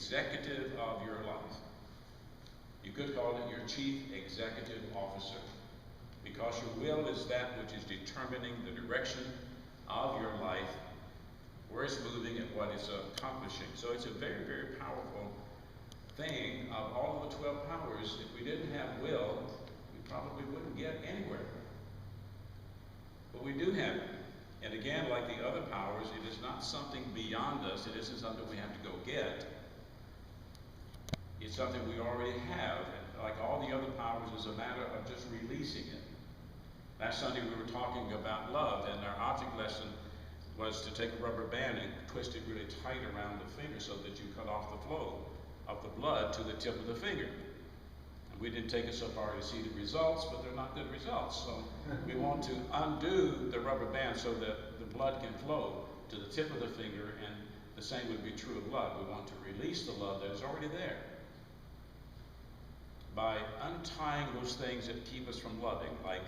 executive of your life. You could call it your chief executive officer, because your will is that which is determining the direction of your life, where it's moving and what it's accomplishing. So it's a very, very powerful thing. Of all of the 12 powers, if we didn't have will, we probably wouldn't get anywhere. But we do have it. And again, like the other powers, it is not something beyond us. It isn't something we have to go get. It's something we already have. And like all the other powers, it's a matter of just releasing it. Last Sunday we were talking about love, and our object lesson was to take a rubber band and twist it really tight around the finger so that you cut off the flow of the blood to the tip of the finger. And we didn't take it so far to see the results, but they're not good results. So we want to undo the rubber band so that the blood can flow to the tip of the finger, and the same would be true of love. We want to release the love that is already there by untying those things that keep us from loving, like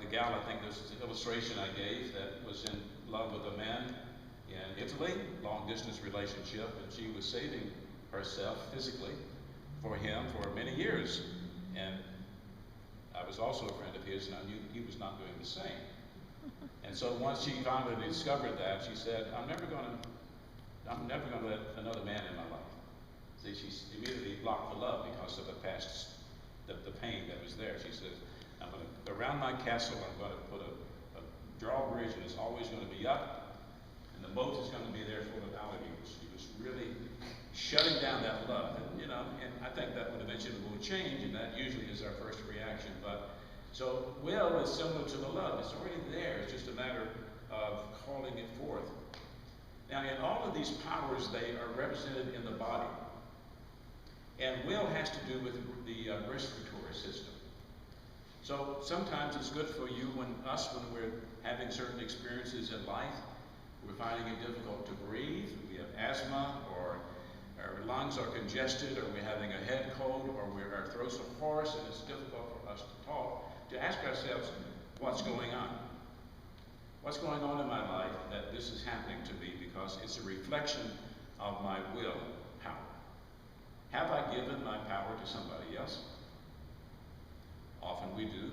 the gal, I think this is an illustration I gave, that was in love with a man in Italy, long distance relationship, and she was saving herself physically for him for many years. And I was also a friend of his, and I knew he was not doing the same. And so once she finally discovered that, she said, I'm never going to let another man in my life. See, she immediately blocked the love because of the past, the pain that was there. She says, I'm going to, around my castle, I'm going to put a drawbridge, and it's always going to be up, and the moat is going to be there full of alligators. She was really shutting down that love, and and I think that would eventually will change, and that usually is our first reaction. But so will is similar to the love; it's already there. It's just a matter of calling it forth. Now, in all of these powers, they are represented in the body, and will has to do with the respiratory system. So sometimes it's good for you when we're having certain experiences in life, we're finding it difficult to breathe, we have asthma, or our lungs are congested, or we're having a head cold, or our throats are hoarse, and it's difficult for us to talk, to ask ourselves, what's going on? What's going on in my life that this is happening to me? Because it's a reflection of my will power. Have I given my power to somebody else? Often we do.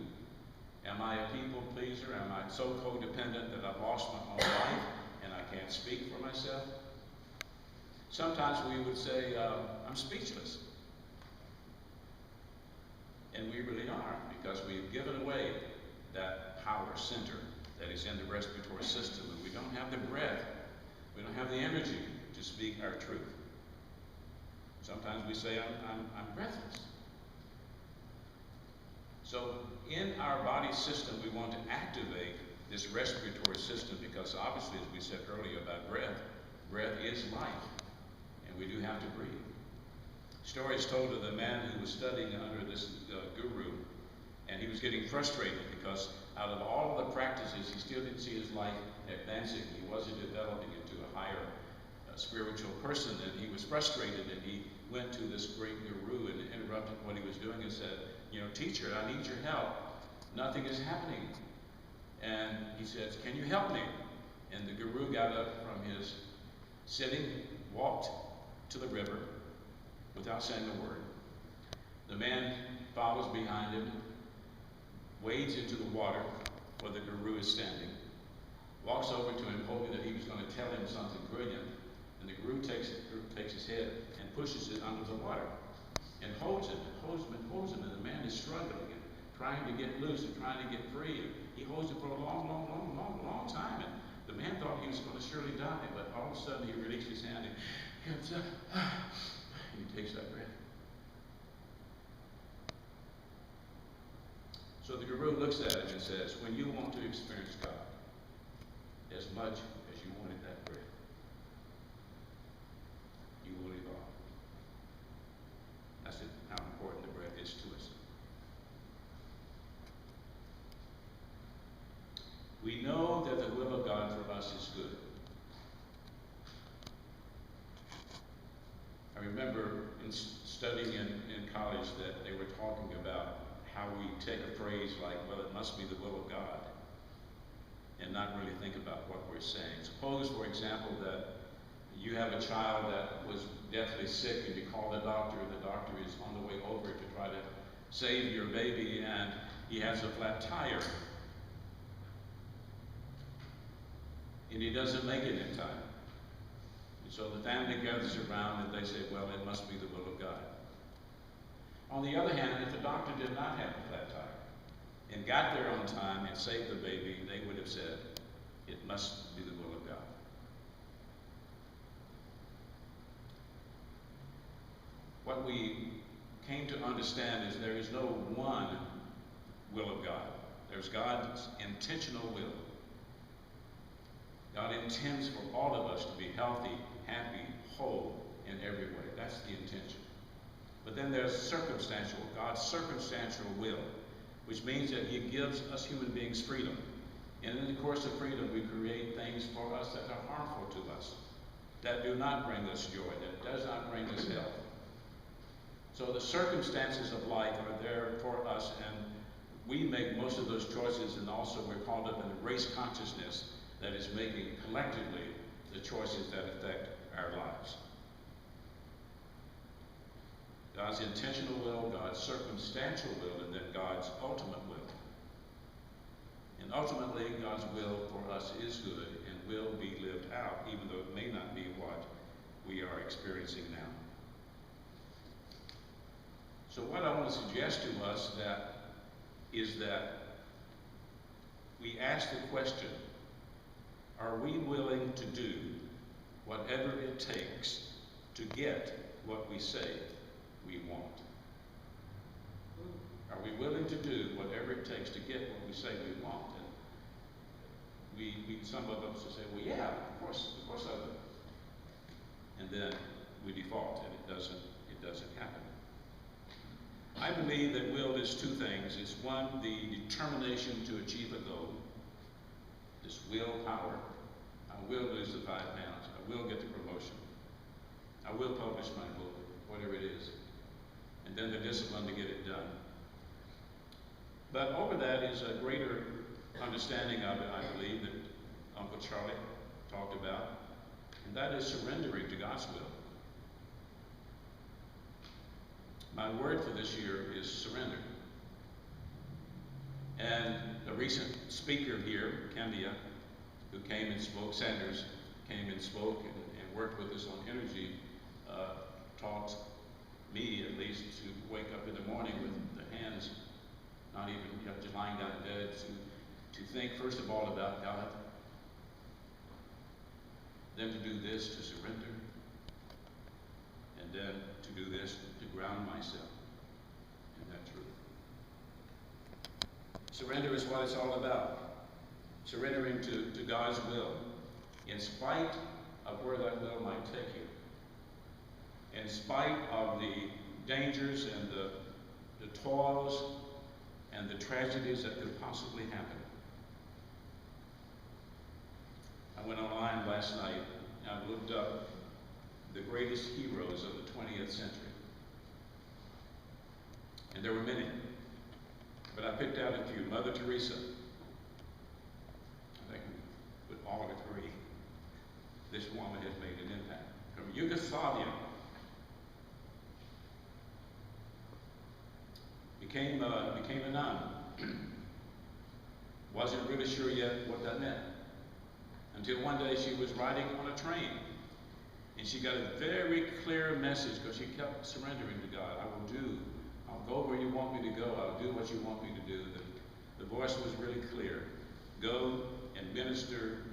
Am I a people pleaser? Am I so codependent that I've lost my own life and I can't speak for myself? Sometimes we would say, I'm speechless. And we really are, because we've given away that power center that is in the respiratory system, and we don't have the breath, we don't have the energy to speak our truth. Sometimes we say, I'm breathless. So in our body system, we want to activate this respiratory system, because obviously, as we said earlier about breath is life, and we do have to breathe. Story is told of the man who was studying under this guru, and he was getting frustrated because out of all of the practices, he still didn't see his life advancing. He wasn't developing into a higher spiritual person, and he was frustrated, and he went to this great guru and interrupted what he was doing and said, teacher, I need your help. Nothing is happening. And he says, can you help me? And the guru got up from his sitting, walked to the river without saying a word. The man follows behind him, wades into the water where the guru is standing, walks over to him hoping that he was going to tell him something brilliant. And the guru takes his head and pushes it under the water and holds him, and the man is struggling and trying to get loose and trying to get free. And he holds it for a long time. And the man thought he was going to surely die, but all of a sudden he released his hand and comes up, and he takes that breath. So the guru looks at him and says, when you want to experience God as much as you wanted that breath, you will evolve. That's how important the breath is to us. We know that the will of God for us is good. I remember in studying in college that they were talking about how we take a phrase like, well, it must be the will of God, and not really think about what we're saying. Suppose, for example, that You have a child that was deathly sick and you call the doctor is on the way over to try to save your baby, and he has a flat tire. And he doesn't make it in time. And so the family gathers around and they say, well, it must be the will of God. On the other hand, if the doctor did not have a flat tire and got there on time and saved the baby, they would have said, it must be the will of God. What we came to understand is there is no one will of God. There's God's intentional will. God intends for all of us to be healthy, happy, whole in every way. That's the intention. But then there's circumstantial, God's circumstantial will, which means that he gives us human beings freedom. And in the course of freedom, we create things for us that are harmful to us, that do not bring us joy, that does not bring us health. So the circumstances of life are there for us, and we make most of those choices, and also we're called up in the race consciousness that is making collectively the choices that affect our lives. God's intentional will, God's circumstantial will, and then God's ultimate will. And ultimately, God's will for us is good and will be lived out, even though it may not be what we are experiencing now. So what I want to suggest to us is that we ask the question, are we willing to do whatever it takes to get what we say we want? Are we willing to do whatever it takes to get what we say we want? And some of us will say, well, yeah, of course I will. And then we default, and it doesn't happen. I believe that will is two things. It's one, the determination to achieve a goal. This willpower. I will lose the 5 pounds. I will get the promotion. I will publish my book, whatever it is. And then the discipline to get it done. But over that is a greater understanding of it, I believe, that Uncle Charlie talked about. And that is surrendering to God's will. My word for this year is surrender. And a recent speaker here, Candia, who came and spoke, Sanders, came and spoke and worked with us on energy, taught me, at least, to wake up in the morning with the hands, not even just lying down in bed, to think first of all about God, then to do this, to surrender, and then to do this, to ground myself in that truth. Surrender is what it's all about. Surrendering to God's will, in spite of where that will might take you, in spite of the dangers and the toils and the tragedies that could possibly happen. I went online last night and I looked up the greatest heroes of the 20th century. And there were many, but I picked out a few. Mother Teresa, I think we would all agree this woman has made an impact. From Yugoslavia, became a nun. Wasn't really sure yet what that meant, until one day she was riding on a train and she got a very clear message, because she kept surrendering to God. I'll go where you want me to go. I'll do what you want me to do. The voice was really clear. Go and minister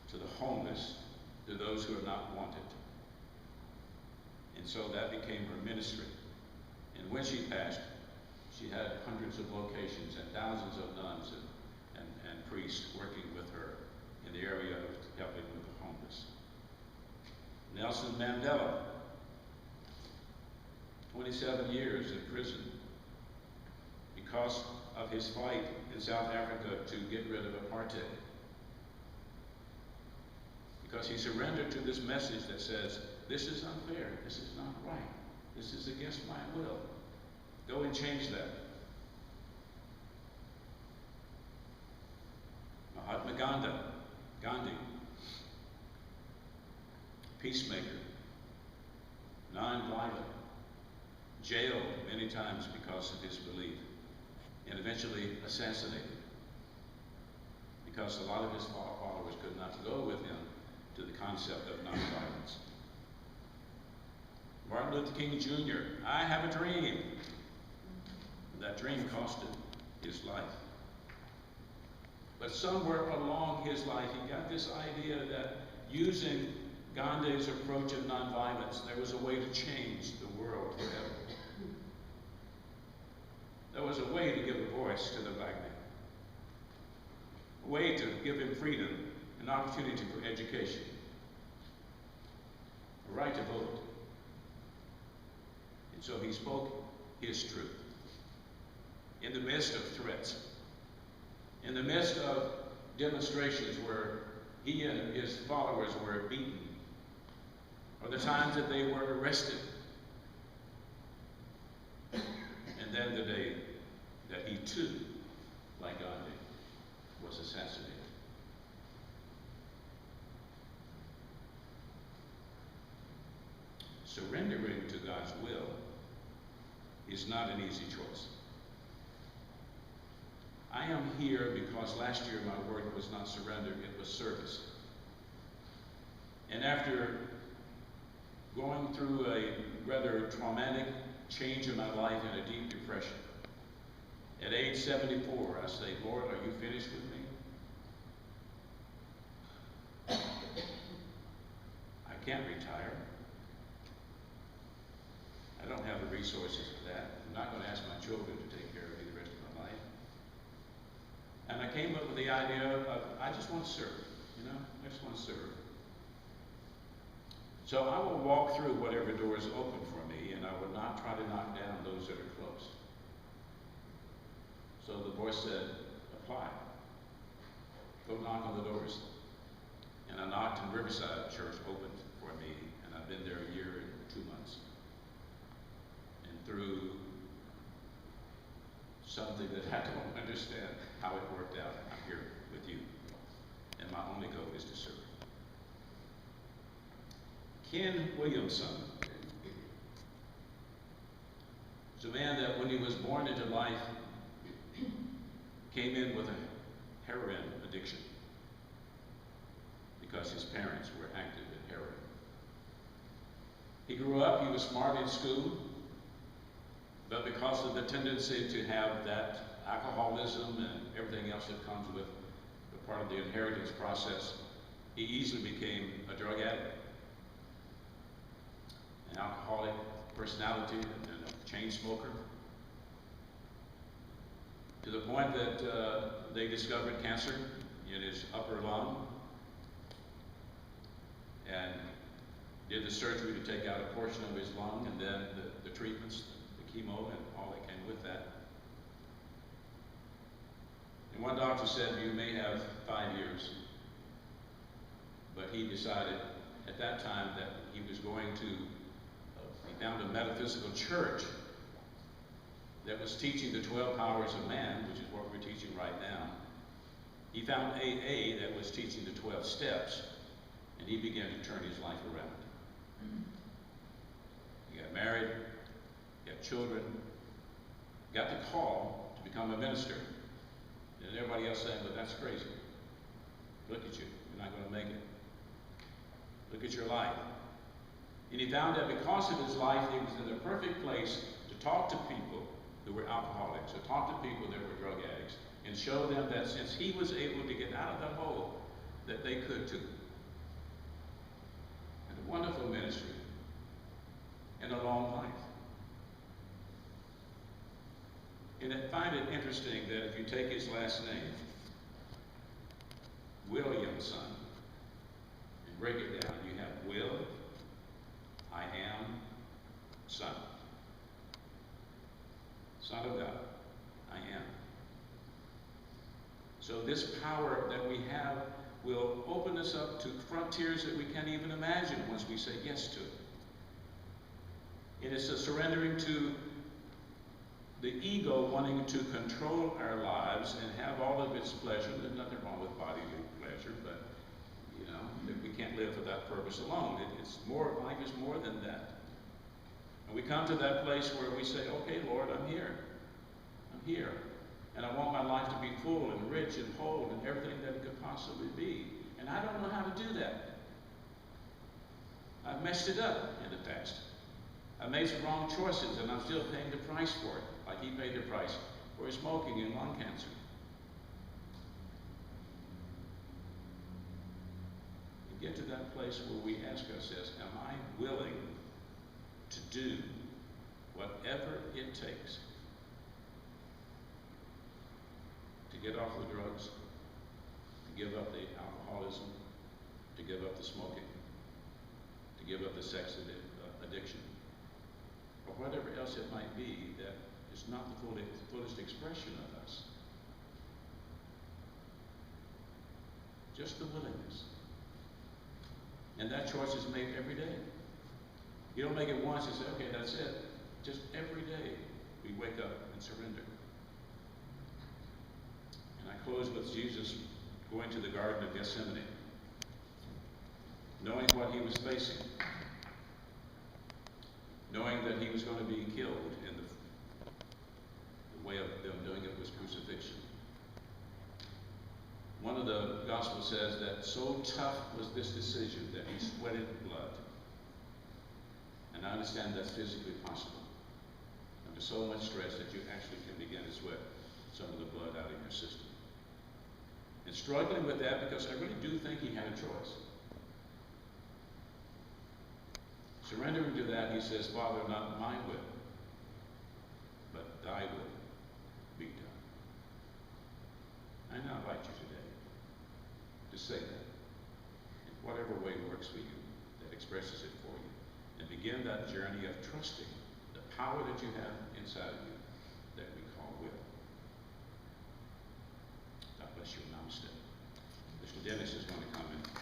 to the homeless, to those who are not wanted. And so that became her ministry. And when she passed, she had hundreds of locations and thousands of nuns and priests working with her in the area of helping with the homeless. Nelson Mandela, 27 years in prison because of his fight in South Africa to get rid of apartheid. Because he surrendered to this message that says, this is unfair, this is not right, this is against my will. Go and change that. Mahatma Gandhi, peacemaker, non-violent, jailed many times because of his belief, and eventually assassinated because a lot of his followers could not go with him to the concept of nonviolence. Martin Luther King Jr., I have a dream. That dream costed his life. But somewhere along his life, he got this idea that using Gandhi's approach of nonviolence, there was a way to change the world forever. There was a way to give a voice to the black man, a way to give him freedom, an opportunity for education, a right to vote. And so he spoke his truth in the midst of threats, in the midst of demonstrations where he and his followers were beaten, or the times that they were arrested, and then the day that he too, like Gandhi, was assassinated. Surrendering to God's will is not an easy choice. I am here because last year my word was not surrender, it was service. And after going through a rather traumatic change in my life and a deep depression, at age 74, I say, Lord, are you finished with me? I can't retire. I don't have the resources for that. I'm not going to ask my children to take care of me the rest of my life. And I came up with the idea of, I just want to serve, I just want to serve. So I will walk through whatever door is open for me, and I will not try to knock down those that are close. So the voice said, apply. Go knock on the doors. And I knocked, and Riverside Church opened for me, and I've been there a year and 2 months. And through something that I don't understand how it worked out, I'm here with you. And my only goal is to serve. Ken Williamson was a man that when he was born into life, came in with a heroin addiction because his parents were active in heroin. He grew up, he was smart in school, but because of the tendency to have that alcoholism and everything else that comes with the part of the inheritance process, he easily became a drug addict, an alcoholic personality, and a chain smoker, to the point that they discovered cancer in his upper lung and did the surgery to take out a portion of his lung, and then the treatments, the chemo, and all that came with that. And one doctor said, you may have 5 years, but he decided at that time that he was going to he found a metaphysical church that was teaching the 12 powers of man, which is what we're teaching right now. He found AA that was teaching the 12 steps, and he began to turn his life around. He got married, got children, got the call to become a minister. And everybody else saying, but that's crazy. Look at you, you're not going to make it. Look at your life. And he found that because of his life, he was in the perfect place to talk to people who were alcoholics, to talk to people that were drug addicts, and show them that since he was able to get out of the hole, that they could too. And a wonderful ministry and a long life. And I find it interesting that if you take his last name, Williamson, and break it down, you have Will, I am, Son. Son of God, I am. So this power that we have will open us up to frontiers that we can't even imagine once we say yes to it. It is a surrendering to the ego wanting to control our lives and have all of its pleasure. There's nothing wrong with bodily pleasure, but that we can't live for that purpose alone. It's more, life is more than that. And we come to that place where we say, okay, Lord, I'm here. I'm here. And I want my life to be full and rich and whole and everything that it could possibly be. And I don't know how to do that. I've messed it up in the past. I made some wrong choices, and I'm still paying the price for it, like he paid the price for his smoking and lung cancer. We get to that place where we ask ourselves, am I willing to do whatever it takes to get off the drugs, to give up the alcoholism, to give up the smoking, to give up the sex addiction, or whatever else it might be that is not the fullest expression of us. Just the willingness. And that choice is made every day. You don't make it once and say, okay, that's it. Just every day we wake up and surrender. And I close with Jesus going to the Garden of Gethsemane, knowing what he was facing, knowing that he was going to be killed, and the way of them doing it was crucifixion. One of the Gospels says that so tough was this decision that he sweated blood. And I understand that's physically possible. Under so much stress that you actually can begin to sweat some of the blood out of your system. And struggling with that because I really do think he had a choice. Surrendering to that, he says, Father, not my will, but thy will be done. I now invite you today to say that in whatever way works for you, that expresses it for you, and begin that journey of trusting the power that you have inside of you that we call will. God bless you. Namaste. Mr. Dennis is going to come in.